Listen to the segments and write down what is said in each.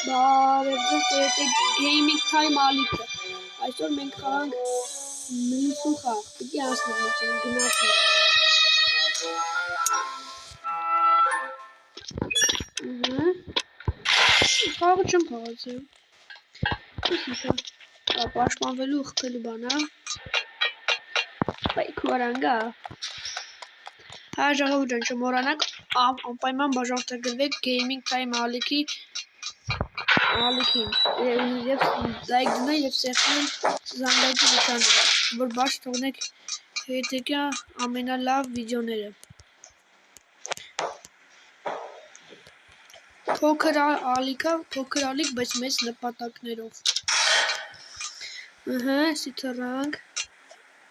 Բարև ձեզ, Gaming Time ալիքը։ Այսօր մենք խաղանք Մլիսու խաղ։ Պիտի անցնենք մեջին, գնացինք։ Խաղը չեմ խաղացել։ Ինչ է։ Պաշտպանվելու խփելու բան, հա։ Բայց քորանգա։ Հա ժողովուրդ ջան, չմոռանաք անպայման բաժանորդագրվեք Gaming Time ալիքին եւ լայք դնեք եւ սեղմել զանգակի էկրանը, որ բաց թողնեք հետեկյա ամենալավ վիդեոները։ Փոքր ալիք, բայց մեծ նպատակներով։ Ահա, էսի թռանք։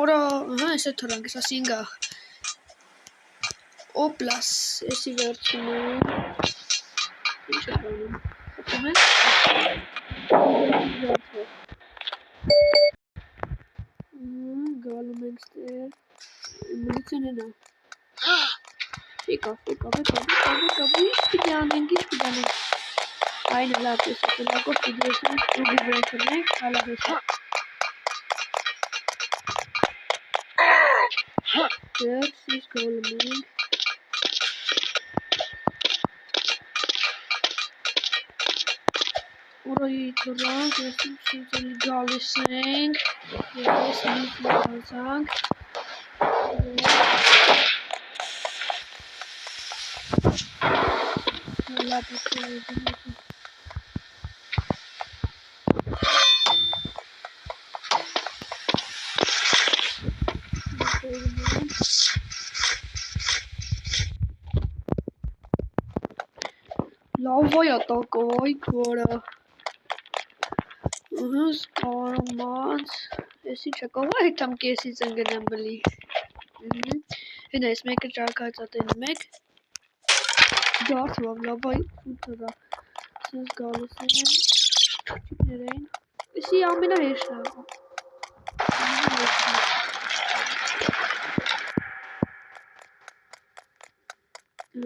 Օրա, ահա, էսի թռանք, էսա սինգա։ Օպլաս, էսի վերցնում։ Ինչ է բանում։ Խփում ենք։ Գալում ենք ստեր։ Մլիցեն հենա։ Ֆիկա, ինչ պիտի անենք։ Այն լավ է, լակով պիդրեցինք, ուղի վրա թռնենք, հալա հեսա։ Դերսիս գալում ենք։ Ուրայի թռանք, ես գալիս ենք, ես միտ մտանցանք։ Լավ է, լավայա տակայ քորը։ Ահա սպարմանց։ Ես ինչ է կողա հետամ կեսից ընգնեմ բլի։ Հենա ես մեկը ճարկայց ատեն մեկ։ Դարձվավ լավայ ուտրա։ Սենց գալիս են։ Չուկիներ էին։ Եսի ամենա հեշն է։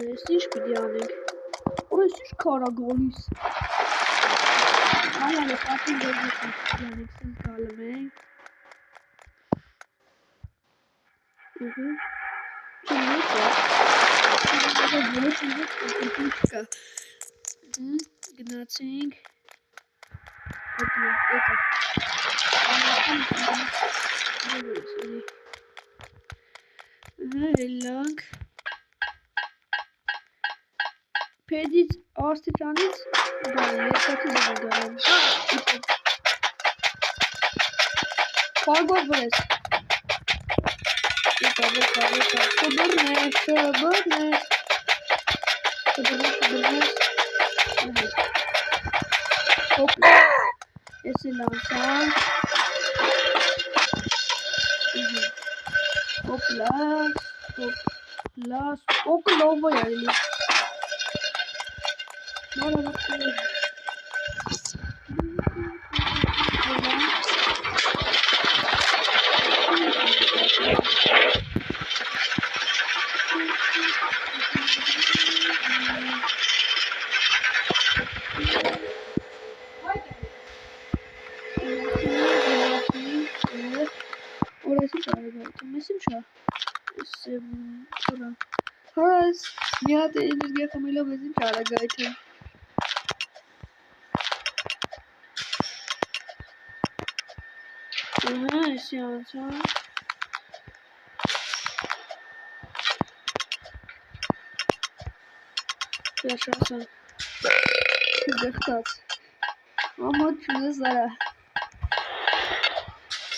Ես ինչ պիտի անենք։ Ուրես ինչ քարա գալիս։ Այանը պատին գորգիս ենք պիտի սենց գալում ենք։ Չնույց է։ Գնացինք։ Հելանք։ Պեդից աստիճանից երկացի զավը գալեմ։ Պարգոտ բրես։ Շբրնես։ Եսի լանցանք։ Օպլաս, օկը լովը յայլի։ Հորս, մի հատ էներգիա խմելով ես ինչ արագայթ եմ։ Ահա, էսի անցան։ Վերջասան։ Դեղտած։ Ամոտ չունես արա։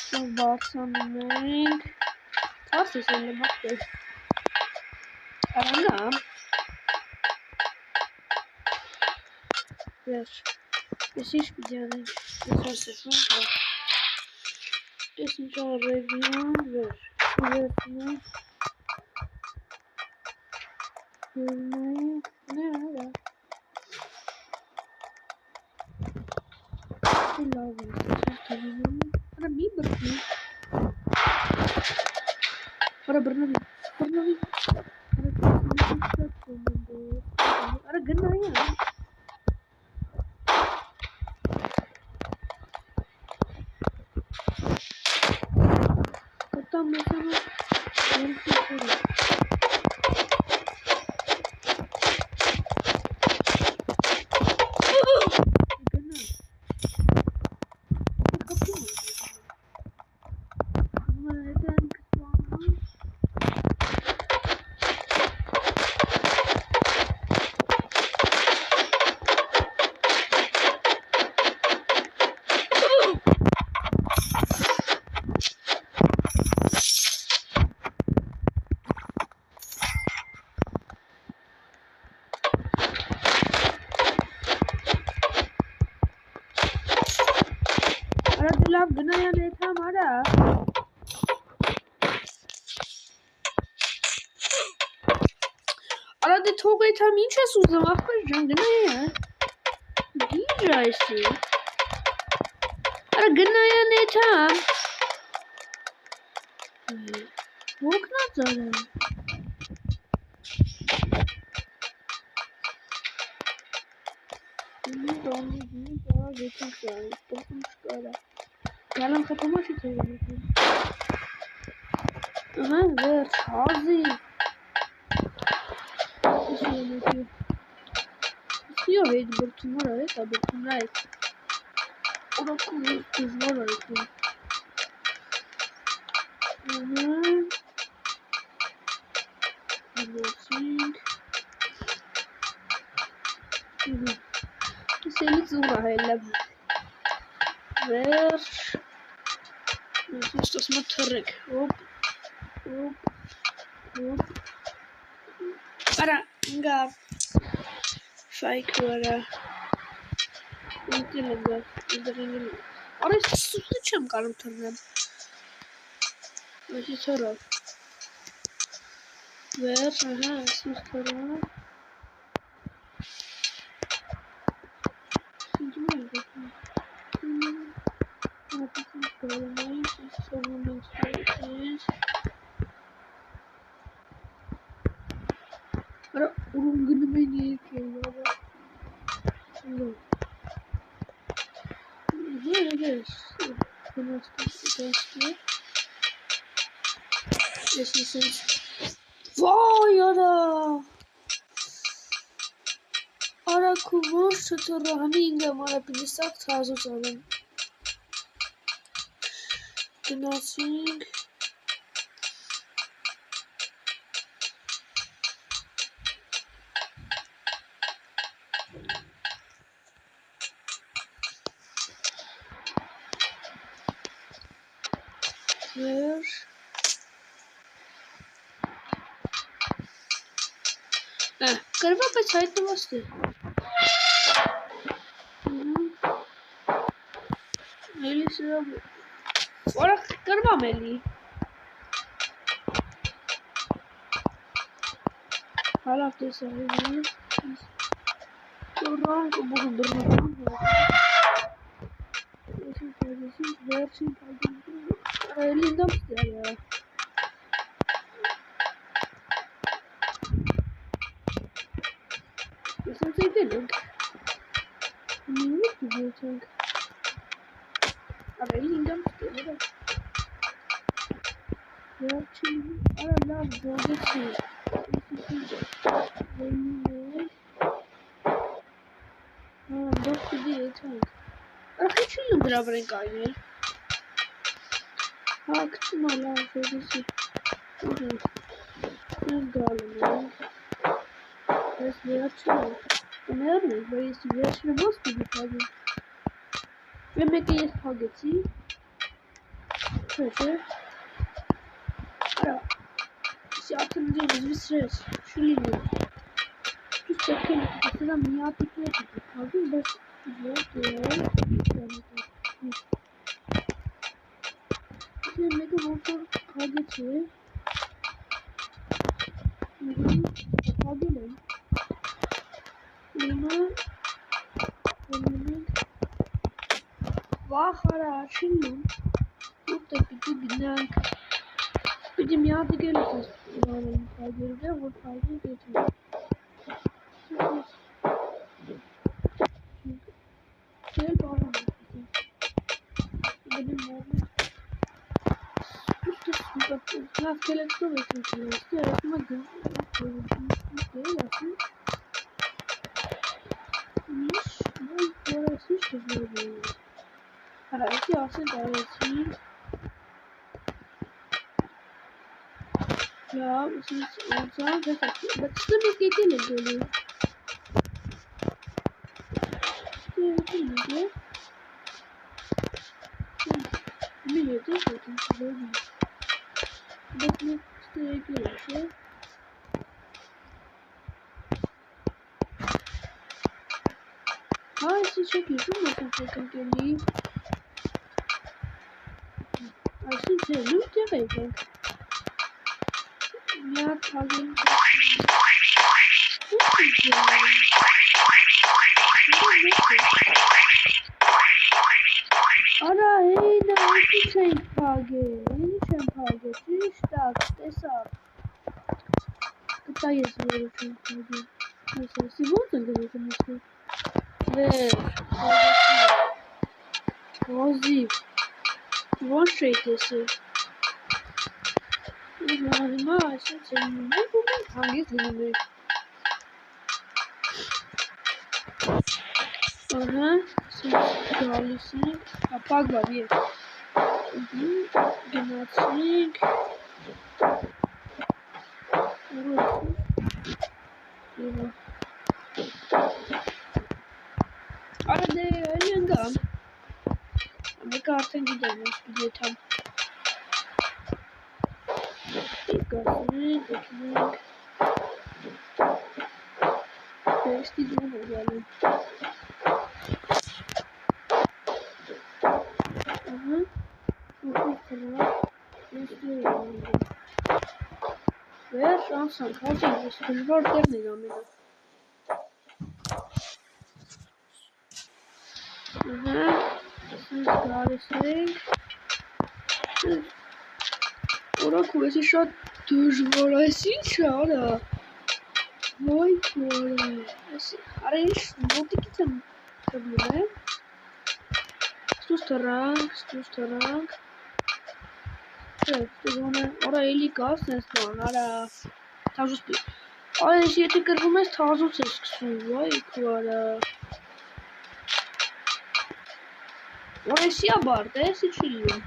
Սով բարձանում ենք։ Թարս ես են լմակտել։ Արանա։ Վերջ։ Ես ինչ պիտի անենք։ Ես ասեցում հա։ Ես ինչ արևիան վերջ։ Վերջնենք։ Վերնենք։ Ներա։ Լավ է, սերտանում։ Արա մի բրտնի։ Արա բրնավի։ Արա գնայա։ tam mesela Lav günaya ne tam ara. Arada Tolga'yı tam ince suzlamak yapacağım günaya. Diyeceksin. Ara günaya ne tam. Yok ne zaman. Bunu daha geçen şey. Bakın şöyle. Yalan kapama şu telefonu. Aha ver Hazi. Istiyor heydi bir tumor evet abi tumor. Ona kullanıyor tumor evet. Seni suche heller. Wer? Jetzt muss das mal zurück. Hopp. Hopp. Hopp. Ara, gab. Fake oder. İndirimde. İndirimde. Ara susacağım kanıtımdan. Nasıl soru? Ver. Aha. Sus soru. Şimdi mi yapayım? Ara onun günü beni yıkıyor. Evet. Vay ara. Ara kumar şatırı hani inge bana bilisak tarzı canım. Nothing. Where? Karma पे साइड पे बसते मेली से और karma मेली हालात ऐसा है तो रंग को बहुत डरना ऐसी वैसी really dumb यार Some say good. What do you think? I really don't get it. Watching, I love Georgia too. Don't forget it. I can't you grab a guy here. How can my love for this? Darling, that's the actual. And early, but it's the actual most to be present. We're making it target, see? Pressure. Si atılacağımız bir süreç. Şu linye. Üst bakın. Mesela miyat ipine tutup. Kaldım baş. Şimdi mega motor kageti. Kagelim. Bunu. Vahara şimdi. Burada bir binen. Bizim yardı gelirse. Yani kaygırda bu kaygı getiriyor. Gel bana. Benim oğlum. Üstü Laf kelektor etmişler. Yaratma Niş bu orası işte böyle. Hareket aslında gayet ya siz olsan da bak işte bir gece geliyor. Ne Biliyordu zaten böyle. Bakın işte geliyor. Ha siz çok iyi değil mi? Bakın geliyor. Aslında şey loot yapayım. Ya tabii. Ara hey ne iki çempage. Tüş hesap. Kıta yazıyorum çünkü. Mesela sigorta demedim işte. Ve Rozi. One Trade'si. Ma senin ne bu? Hangisini? Aha. Siz Apagla bir. Genetik. Arada öyle ama kartın gidelim gidiyor tam. Dikkatli, ekmek. Eski durum yani. Aha. Bu kadar. İstiyorum. Ve şansım. Hadi işte var derine amına. Aha. Siz kardeşlik. Ora kuvveti şat düzgüresi şara. Vay kuvveti. Arayış bulduk item. Tabii. Stustarak. Evet, oraya ilk asnestan, ara tažu spiju. Ali es ietika ar mēs tažu cesku, vai kura. Oraya es jābārda, esi čilju.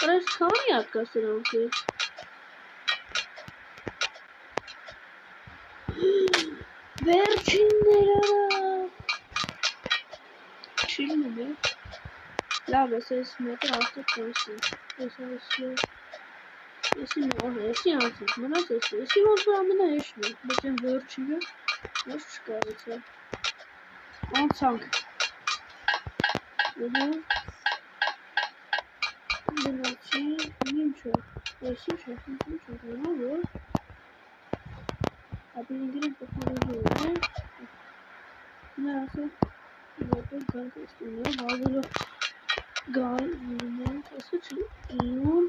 Oraya es kānījāt, kas ir auki. Verčinera. Čilju, ne? Labi, es metru atstatāšu. Es jāsaka, man atcestu, es jau uzvāminēšu, bet vien vērčiņu, es škāvicu. Un sank. Nimičo. Es išo, tā nav, jo. Abi grib pat nerežīju, ne? Nē, es gan, ka es tu nevāzulu. Gan, es taču, un...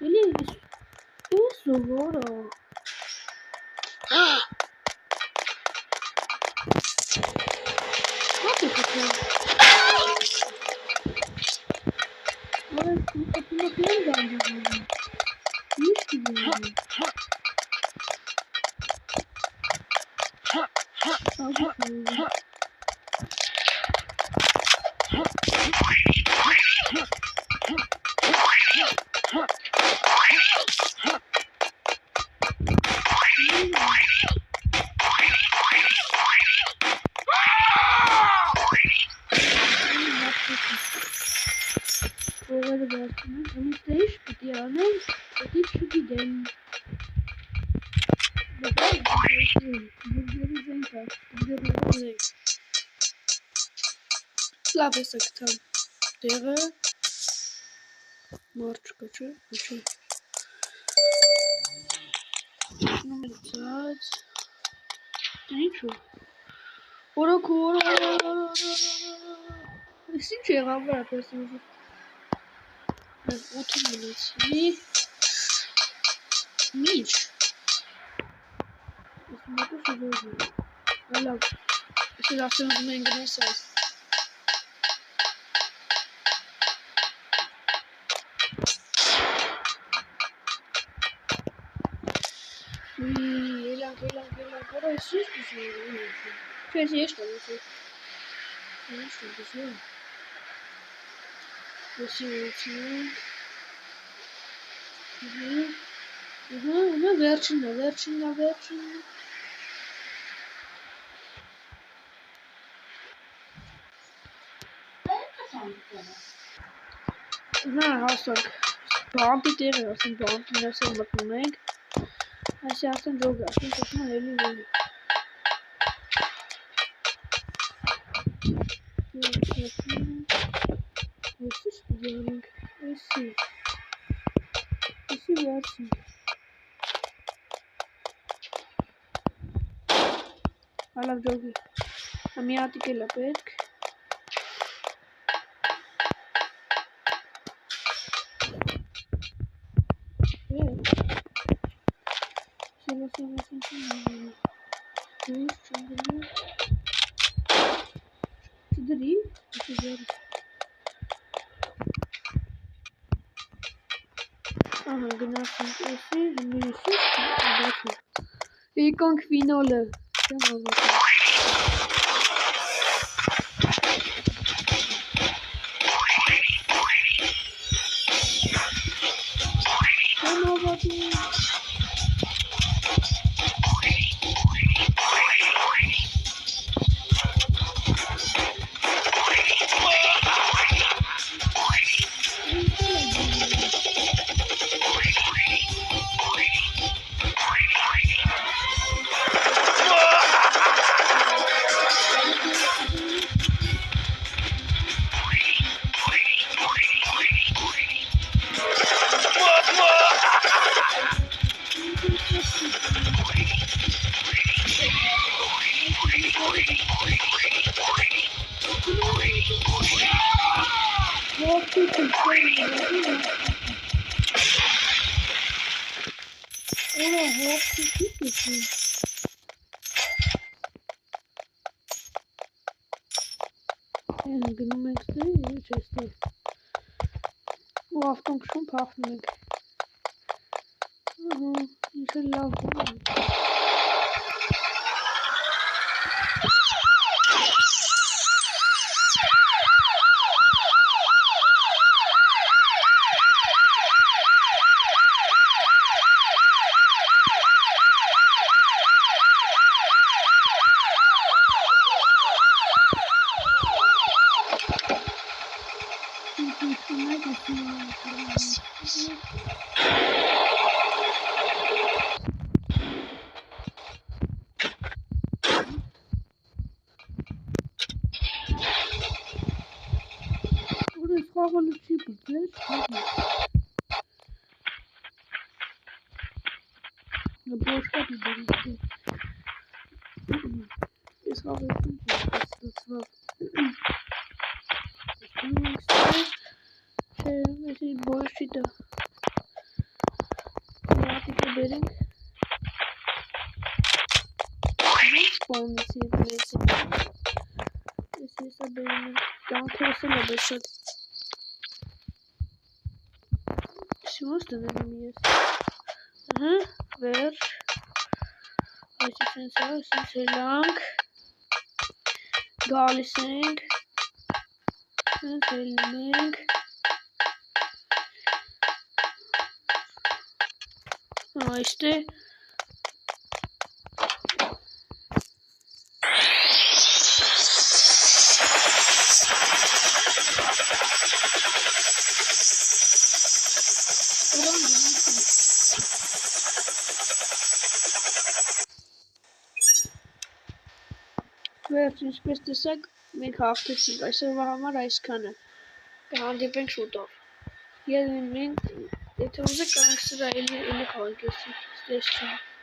Ele isso agora. What is it? Olha, tá tudo pegando. Isso, velho. Labi, saka tam. Deve. Morčka, čo? Numero 5. Ničo. Ora. Sim, chega agora, pessoal. 8 մնացի։ Ինչ։ Ես մոտը շուտով։ Լավ։ Ես ասում եմ ինգլիս այս։ Ելանք, որը ես ես դուզում։ Չես ես կալու։ Ես դուզում։ Ես իցնում։ Վերջինն։ Նա հասանք։ Բամպի տեղը, ասենք բամպի ներսը մտնում ենք։ Այսի արդեն ջոգ է, ասենք ասում է էլի վելի։ Այսի շպիդյանենք, այսի վերցին։ Հալավ ջոգի, մի ատիկ էլ է պետք։ Չդրի, ահա գնացինք էսի, մյուսի, բացում։ Եկանք ֆինալը, չեմ հավատում։ Գնում ենք ստերի, չէ ստեր։ Ու ավտոնքշում պախնում ենք։ Ինչ է լավ բան։ Խաղալը չի բծեր, բոշկատ է բերիստի, ես խաղալություն չի ստացվավ, ես բոշ չի դա, նատիկը բերենք, մենք սպանեցի ետ մեծի, ես եսա բերում ենք, կանքը եսել է բեշատ, Շիմոս դնեմ ես, վերջ, այսի սենց հելանք, գալիս ենք, սենց հելնում ենք, այստե, վերջ ինչպես տեսակ մենք հաղթեցինք այսօրվա համար այսքանը կհանդիպենք շուտով եւ մենք եթե ուզեք կարող ենք սրա էլի քաղաքեցի ստեսություն